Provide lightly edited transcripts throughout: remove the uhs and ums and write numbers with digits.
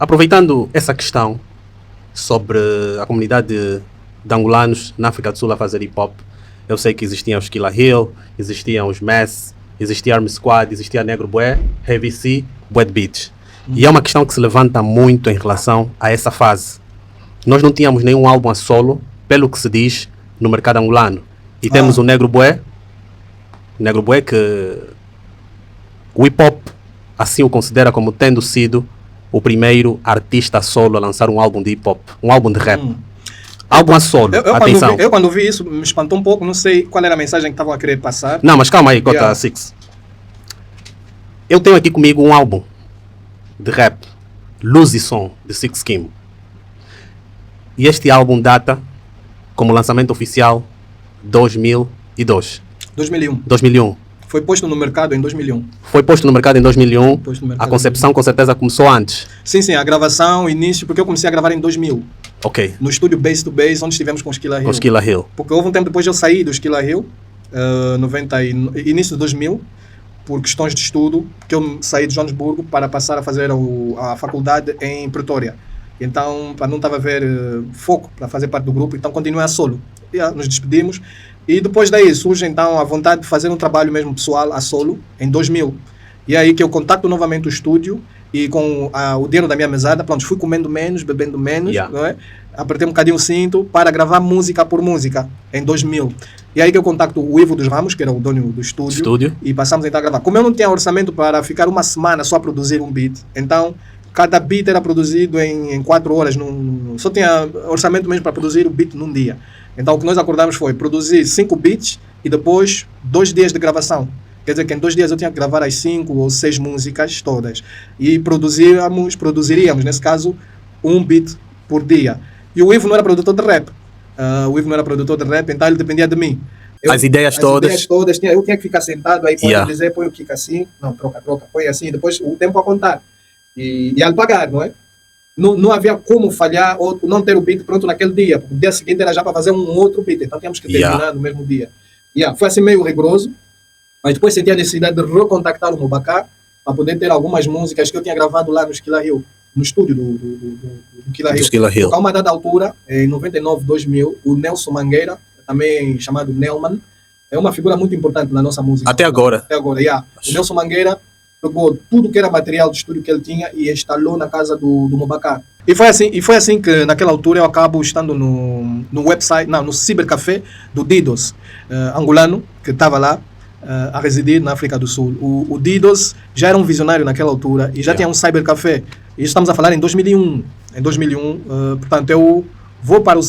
Aproveitando essa questão sobre a comunidade de angolanos na África do Sul a fazer hip-hop, eu sei que existiam os Killa Hill, existiam os Mass, existia Army Squad, existia Negro Bué, Heavy C, Bué de Beats. E é uma questão que se levanta muito em relação a essa fase. Nós não tínhamos nenhum álbum a solo, pelo que se diz, no mercado angolano. E temos o Negro Bué que o hip-hop assim o considera como tendo sido o primeiro artista solo a lançar um álbum de hip-hop, um álbum de rap. Álbum a solo, atenção. Eu quando vi isso me espantou um pouco, não sei qual era a mensagem que estavam a querer passar. Não, mas calma aí, Cota Six. Eu tenho aqui comigo um álbum de rap, Luz e Som, de Six Kim. E este álbum data, como lançamento oficial, 2002. 2001. Foi posto no mercado em 2001. Foi posto no mercado em 2001. A concepção com certeza começou antes. Sim, a gravação, o início, porque eu comecei a gravar em 2000. Ok. No estúdio Base to Base, onde estivemos com os Killa Hill. Com os Killa Hill. Porque houve um tempo depois de eu sair dos Killa Hill, início de 2000, por questões de estudo, que eu saí de Joanesburgo para passar a fazer a faculdade em Pretória. Então, para não estava a haver foco para fazer parte do grupo, então continuei a solo. Nos despedimos. E depois daí surge então a vontade de fazer um trabalho mesmo pessoal a solo, em 2000. E aí que eu contacto novamente o estúdio e com o dinheiro da minha mesada, pronto, fui comendo menos, bebendo menos, não é? Apertei um bocadinho o cinto para gravar música por música, em 2000. E aí que eu contacto o Ivo dos Ramos, que era o dono do estúdio. E passamos então a gravar. Como eu não tinha orçamento para ficar uma semana só a produzir um beat, então cada beat era produzido em 4 horas, só tinha orçamento mesmo para produzir o beat num dia. Então o que nós acordamos foi produzir 5 beats e depois 2 dias de gravação. Quer dizer que em 2 dias eu tinha que gravar as 5 ou 6 músicas todas. E produziríamos, nesse caso, um beat por dia. E o Ivo não era produtor de rap. Então ele dependia de mim. As ideias todas, eu tinha que ficar sentado aí, pode dizer, põe o kick assim, não, troca, põe assim, depois o tempo a contar. E a pagar, não é? Não havia como falhar ou não ter o beat pronto naquele dia, porque o dia seguinte era já para fazer um outro beat, então tínhamos que terminar no mesmo dia. Foi assim meio rigoroso, mas depois senti a necessidade de recontactar o Mobacá para poder ter algumas músicas que eu tinha gravado lá nos Killa Hill, no estúdio do Killa Hill. A uma dada altura, em 99, 2000, o Nelson Mangueira, também chamado Nelman, é uma figura muito importante na nossa música. Até agora. O Nelson Mangueira pegou tudo que era material de estúdio que ele tinha e instalou na casa do Mobacá. E foi assim que naquela altura eu acabo estando no website, no cybercafé do Didos, angolano, que estava lá a residir na África do Sul. O Didos já era um visionário naquela altura e já tinha um cybercafé. E estamos a falar em 2001. Portanto, eu vou para o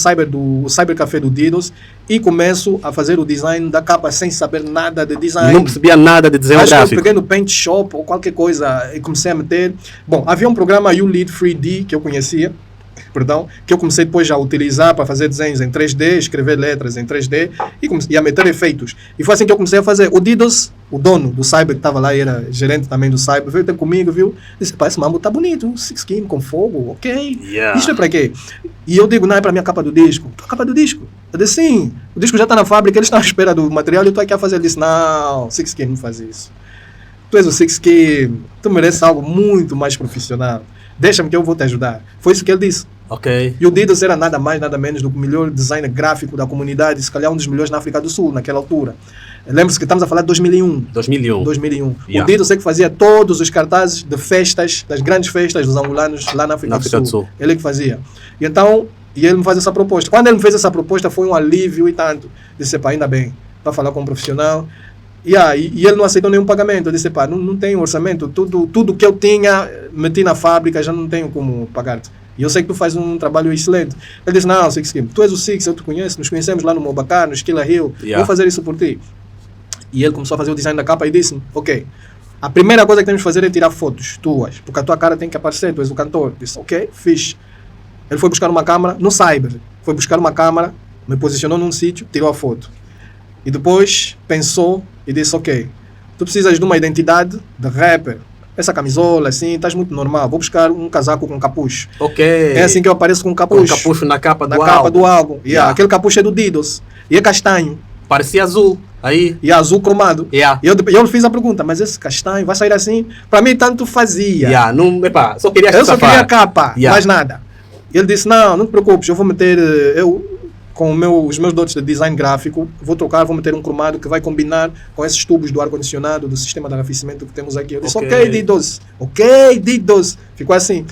cybercafé do Didos e começo a fazer o design da capa sem saber nada de design. Não percebia nada de design gráfico. Acho que eu peguei no Paint Shop ou qualquer coisa e comecei a meter. Bom, havia um programa YouLead 3D que eu conhecia, que eu comecei depois a utilizar para fazer desenhos em 3D, escrever letras em 3D e a meter efeitos. E foi assim que eu comecei a fazer. O Didos, o dono do Cyber, que estava lá e era gerente também do Cyber, veio ter comigo, viu? Disse, pá, esse mambo tá bonito, Six Kim com fogo, ok. Isto é para quê? E eu digo, não, é para a minha capa do disco. A capa do disco? Eu disse, sim, o disco já está na fábrica, eles estão à espera do material e eu estou aqui a fazer. Ele disse, não, Six Kim não faz isso. Tu és o Six Kim, tu mereces algo muito mais profissional. Deixa-me que eu vou te ajudar. Foi isso que ele disse. Ok. E o Didos era nada mais, nada menos do que o melhor designer gráfico da comunidade, se calhar um dos melhores na África do Sul, naquela altura. Lembre-se que estamos a falar de 2001. O Didos é que fazia todos os cartazes de festas, das grandes festas dos angolanos lá na África do Sul. Ele é que fazia. E então, ele me faz essa proposta. Quando ele me fez essa proposta, foi um alívio e tanto. Disse, pá, ainda bem, para falar com um profissional. E ele não aceitou nenhum pagamento. Eu disse, pá, não tenho orçamento. Tudo que eu tinha, meti na fábrica, já não tenho como pagar-te. E eu sei que tu fazes um trabalho excelente. Ele disse, não, Six Kim, tu és o Six, eu te conheço, nos conhecemos lá no Mobacá, no Killa Hill, vou fazer isso por ti. E ele começou a fazer o design da capa e disse, ok, a primeira coisa que temos que fazer é tirar fotos tuas, porque a tua cara tem que aparecer, tu és o cantor. Eu disse, ok, fixe. Ele foi buscar uma câmera no Cyber, me posicionou num sítio, tirou a foto. E depois pensou e disse, ok, tu precisas de uma identidade de rapper. Essa camisola, assim, estás muito normal. Vou buscar um casaco com capucho. Ok. É assim que eu apareço com capucho. Com capucho na capa do álbum. Na capa do álbum. Aquele capucho é do Didos. E é castanho. Parecia azul. Aí. E azul cromado. Yeah. E eu fiz a pergunta, mas esse castanho vai sair assim? Para mim, tanto fazia. Yeah. Não, epa, só queria Eu só queria a capa, Yeah. mais nada. Ele disse, não te preocupes, eu vou meter, com os meus dotes de design gráfico, vou meter um cromado que vai combinar com esses tubos do ar-condicionado, do sistema de arrefecimento que temos aqui. Eu disse, ok, D12. Ficou assim.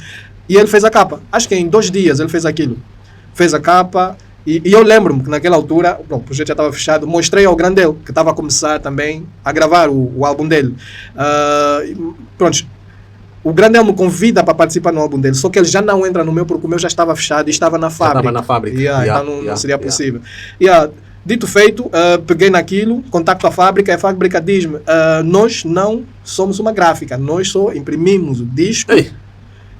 E ele fez a capa. Acho que em 2 dias ele fez aquilo. Fez a capa. E eu lembro-me que naquela altura, o projeto já estava fechado, mostrei ao Grandel, que estava a começar também a gravar o álbum dele. Pronto. O Grandel me convida para participar no álbum dele, só que ele já não entra no meu porque o meu já estava fechado e estava na fábrica. Estava na fábrica. Então não seria possível. Dito feito, peguei naquilo, contacto a fábrica e a fábrica diz-me, nós não somos uma gráfica, nós só imprimimos o disco. Ei.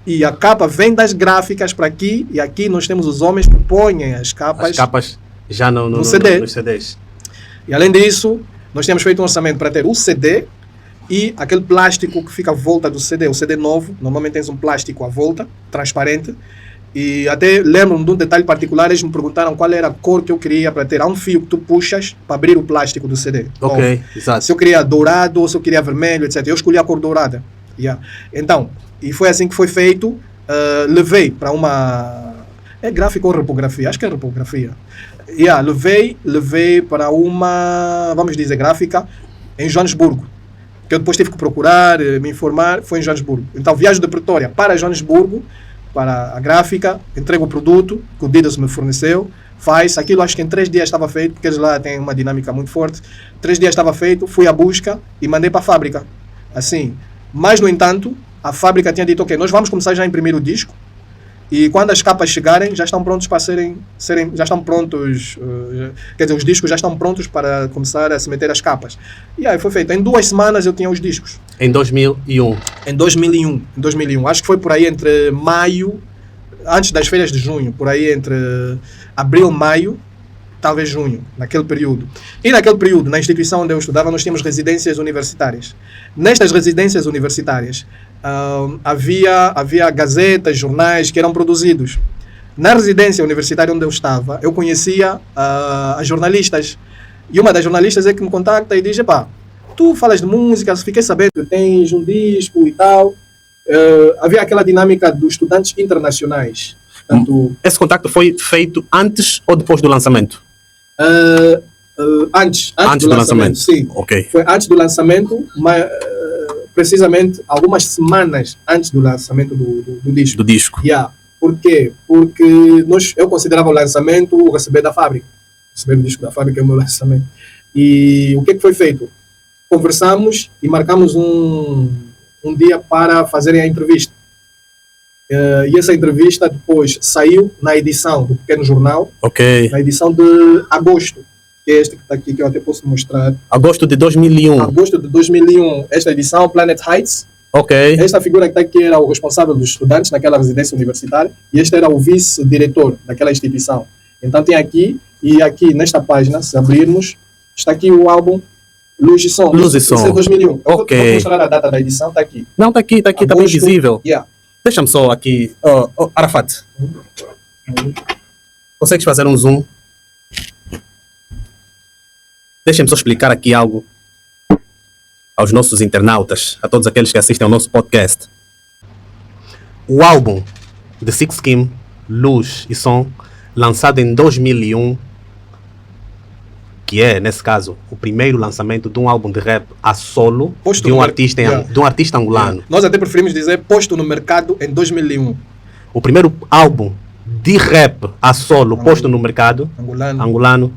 E a capa vem das gráficas para aqui, e aqui nós temos os homens que põem as capas. As capas já no CD. Nos CDs. E além disso, nós temos feito um orçamento para ter o CD e aquele plástico que fica à volta do CD, o CD novo, normalmente tem um plástico à volta, transparente. E até lembro-me de um detalhe particular, eles me perguntaram qual era a cor que eu queria para ter. Há um fio que tu puxas para abrir o plástico do CD. Ok, exato. Se eu queria dourado ou se eu queria vermelho, etc. Eu escolhi a cor dourada. Então, e foi assim que foi feito. Levei para uma... É gráfico ou repografia? Acho que é repografia. Levei para uma, vamos dizer, gráfica em Joanesburgo. Que eu depois tive que procurar, me informar, foi em Joanesburgo. Então, viajo de Pretória para Joanesburgo, para a gráfica, entrego o produto que o Didas me forneceu, faz aquilo, acho que em 3 dias estava feito, porque eles lá têm uma dinâmica muito forte. 3 dias estava feito, fui à busca e mandei para a fábrica. Assim, mas no entanto, a fábrica tinha dito, ok, nós vamos começar já a imprimir o disco, e quando as capas chegarem, já estão prontos para já estão prontos, quer dizer, os discos já estão prontos para começar a se meter as capas. E aí foi feito. Em 2 semanas eu tinha os discos. Em 2001. Em 2001. Acho que foi por aí entre maio, antes das férias de junho, por aí entre abril, maio, talvez junho, naquele período. E naquele período, na instituição onde eu estudava, nós tínhamos residências universitárias. Nestas residências universitárias, havia gazetas, jornais que eram produzidos. Na residência universitária onde eu estava, eu conhecia as jornalistas. E uma das jornalistas é que me contacta e diz, tu falas de música, fiquei sabendo que tens um disco e tal. Havia aquela dinâmica dos estudantes internacionais. Portanto, esse contacto foi feito antes ou depois do lançamento? Antes do lançamento, sim. Okay. Foi antes do lançamento, mas precisamente algumas semanas antes do lançamento do disco. Do disco. Por quê? Porque eu considerava o lançamento o receber da fábrica. Receber o disco da fábrica é o meu lançamento. E o que foi feito? Conversamos e marcamos um dia para fazerem a entrevista. E essa entrevista depois saiu na edição do Pequeno Jornal, na edição de agosto, que é este que está aqui, que eu até posso mostrar. Agosto de 2001. Agosto de 2001. Esta edição, Planet Heights. Esta figura que está aqui era o responsável dos estudantes naquela residência universitária e este era o vice-diretor daquela instituição. Então tem aqui, e aqui nesta página, se abrirmos, está aqui o álbum Luz e Som. Luz e Som. Isso é 2001. Vou mostrar a data da edição, está aqui. Não, está aqui, está bem visível. Yeah. Deixa-me só aqui. Arafat. Consegues fazer um zoom? Deixa-me só explicar aqui algo aos nossos internautas, a todos aqueles que assistem ao nosso podcast. O álbum de Six Kim, Luz e Som, lançado em 2001, que é, nesse caso, o primeiro lançamento de um álbum de rap a solo de um artista angolano. Nós até preferimos dizer posto no mercado em 2001. O primeiro álbum de rap a solo posto no mercado angolano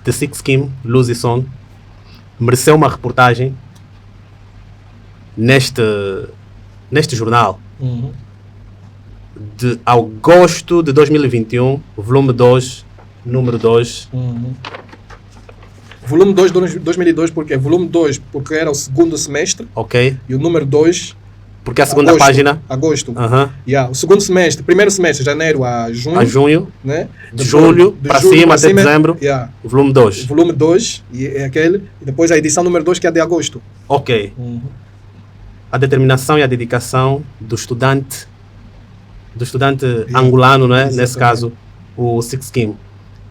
de Six Kim, Luz e Som, mereceu uma reportagem neste jornal de agosto de 2021, volume 2, número 2. Volume 2 de 2002, porque volume 2 porque era o segundo semestre. E o número 2 porque a segunda página. Agosto. O segundo semestre, primeiro semestre, janeiro a junho. Né? De julho para cima, até dezembro. O volume 2. O volume 2, e é aquele. E depois a edição número 2, que é de agosto. A determinação e a dedicação do estudante angolano, né? Nesse caso, o Six Kim.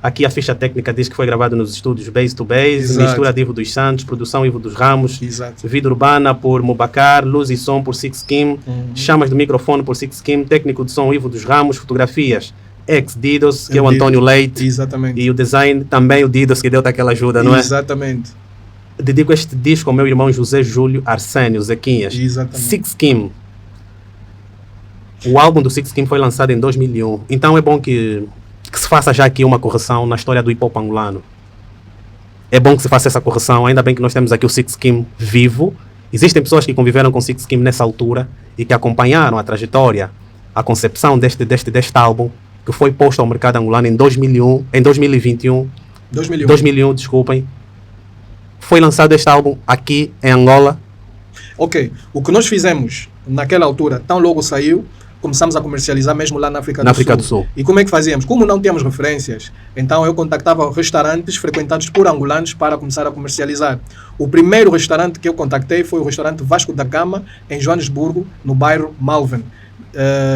Aqui a ficha técnica diz que foi gravado nos estúdios Base to Base, Exato. mistura de Ivo dos Santos, produção Ivo dos Ramos, Exato. vida urbana por Mubacar, luz e som por Six Kim, chamas do microfone por Six Kim, técnico de som Ivo dos Ramos, fotografias ex-Didos, que é o Antônio Leite. Exatamente. E o design também o Didos, que deu-te aquela ajuda, não é? Exatamente. Dedico este disco ao meu irmão José Júlio Arsênio Zequinhas. Exatamente. Six Kim. O álbum do Six Kim foi lançado em 2001. Então é bom que se faça já aqui uma correção na história do hip-hop angolano. É bom que se faça essa correção. Ainda bem que nós temos aqui o Six Kim vivo. Existem pessoas que conviveram com o Six Kim nessa altura e que acompanharam a trajetória, a concepção deste álbum, que foi posto ao mercado angolano em 2021, desculpem. Foi lançado este álbum aqui em Angola. Ok. O que nós fizemos naquela altura, tão logo saiu, começamos a comercializar mesmo lá na África do Sul. E como é que fazíamos? Como não tínhamos referências, então eu contactava restaurantes frequentados por angolanos para começar a comercializar. O primeiro restaurante que eu contactei foi o restaurante Vasco da Gama, em Joanesburgo, no bairro Malven,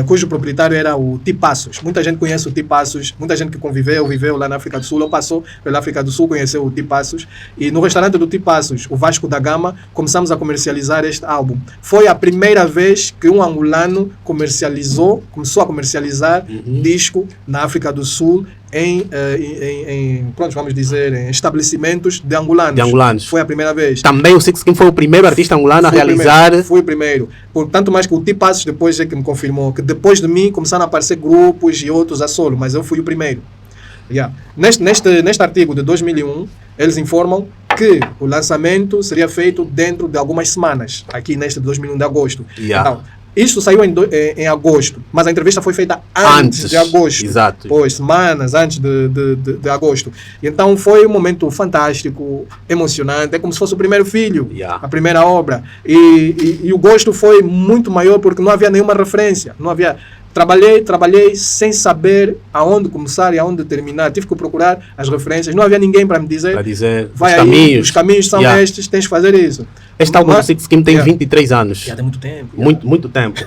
cujo proprietário era o Tipassos. Muita gente conhece o Tipassos, muita gente que viveu lá na África do Sul, ou passou pela África do Sul, conheceu o Tipassos. E no restaurante do Tipassos, o Vasco da Gama, começamos a comercializar este álbum. Foi a primeira vez que um angolano começou a comercializar disco na África do Sul em estabelecimentos de angolanos. Foi a primeira vez. Também o Six Kim foi o primeiro artista angolano a realizar. Foi o primeiro. Tanto mais que o Tipassos depois é que me confirmou que depois de mim começaram a aparecer grupos e outros a solo, mas eu fui o primeiro. Yeah. Neste artigo de 2001, eles informam que o lançamento seria feito dentro de algumas semanas, aqui neste de 2001 de agosto. Yeah. Então, isso saiu em agosto, mas a entrevista foi feita antes de agosto. Exato. Pois, semanas antes de agosto. E então foi um momento fantástico, emocionante. É como se fosse o primeiro filho, a primeira obra. E o gosto foi muito maior porque não havia nenhuma referência. Não havia... Trabalhei sem saber aonde começar e aonde terminar. Tive que procurar as referências. Não havia ninguém para me dizer vai os caminhos. Os caminhos são estes, tens de fazer isso. Este álbum do Six Kim tem 23 anos. Já tem muito tempo. Muito tempo.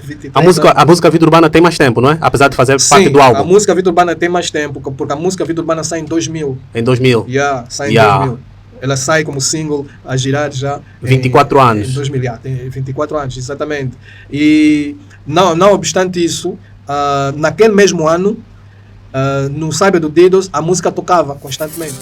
A música Vida Urbana tem mais tempo, não é? Apesar de fazer parte do álbum. A música Vida Urbana tem mais tempo, porque a música Vida Urbana sai em 2000. Em 2000? Sai em 2000. Ela sai como single a girar já 24 anos. Em 2000, tem 24 anos, exatamente. E não obstante isso, naquele mesmo ano, no Cyber do Didos, a música tocava constantemente.